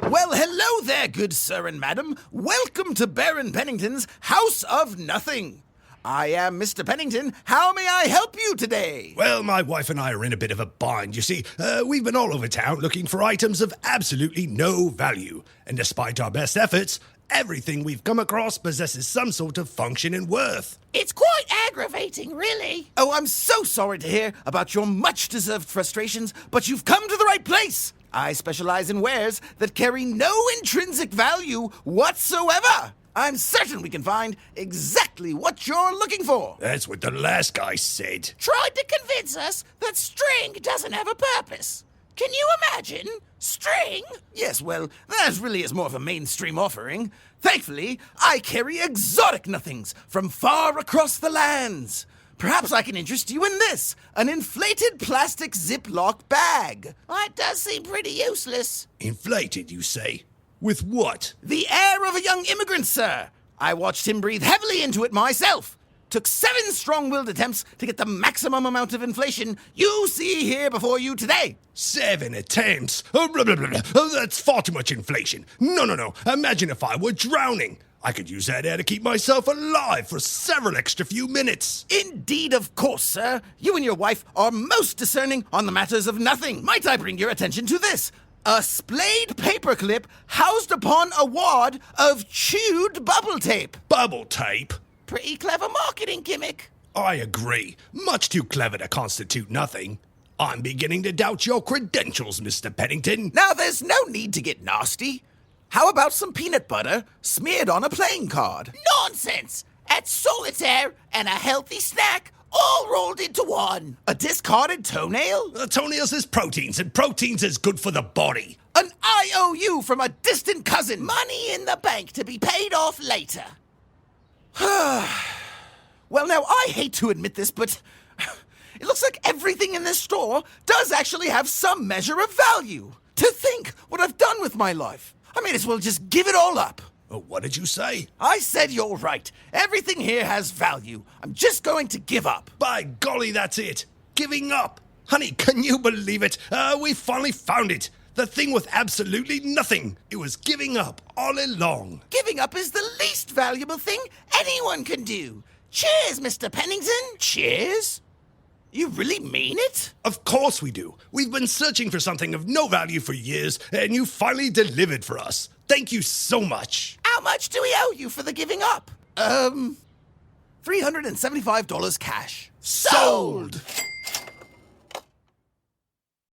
Well, hello there, good sir and madam. Welcome to Baron Pennington's House of Nothing. I am Mr. Pennington. How may I help you today? Well, my wife and I are in a bit of a bind, you see. We've been all over town looking for items of absolutely no value. And despite our best efforts, everything we've come across possesses some sort of function and worth. It's quite aggravating, really. Oh, I'm so sorry to hear about your much-deserved frustrations, but you've come to the right place. I specialize in wares that carry no intrinsic value whatsoever. I'm certain we can find exactly what you're looking for. That's what the last guy said. Tried to convince us that string doesn't have a purpose. Can you imagine? String? Yes, well, that really is more of a mainstream offering. Thankfully, I carry exotic nothings from far across the lands. Perhaps I can interest you in this, an inflated plastic Ziploc bag. That does seem pretty useless. Inflated, you say? With what? The air of a young immigrant, sir. I watched him breathe heavily into it myself. Took 7 strong-willed attempts to get the maximum amount of inflation you see here before you today. 7 attempts? Oh, blah, blah, blah, blah. Oh, that's far too much inflation. No. Imagine if I were drowning. I could use that air to keep myself alive for several extra few minutes. Indeed, of course, sir. You and your wife are most discerning on the matters of nothing. Might I bring your attention to this? A splayed paperclip housed upon a wad of chewed bubble tape. Bubble tape? Pretty clever marketing gimmick. I agree. Much too clever to constitute nothing. I'm beginning to doubt your credentials, Mr. Pennington. Now, there's no need to get nasty. How about some peanut butter smeared on a playing card? Nonsense! That's solitaire and a healthy snack all rolled into one. A discarded toenail? Toenails is proteins, and proteins is good for the body. An IOU from a distant cousin. Money in the bank to be paid off later. Well, now, I hate to admit this, but it looks like everything in this store does actually have some measure of value. To think what I've done with my life. I may as well just give it all up. What did you say? I said you're right. Everything here has value. I'm just going to give up. By golly, that's it. Giving up. Honey, can you believe it? We finally found it. The thing with absolutely nothing. It was giving up all along. Giving up is the least valuable thing anyone can do. Cheers, Mr. Pennington. Cheers? You really mean it? Of course we do. We've been searching for something of no value for years, and you finally delivered for us. Thank you so much. How much do we owe you for the giving up? $375 cash. Sold!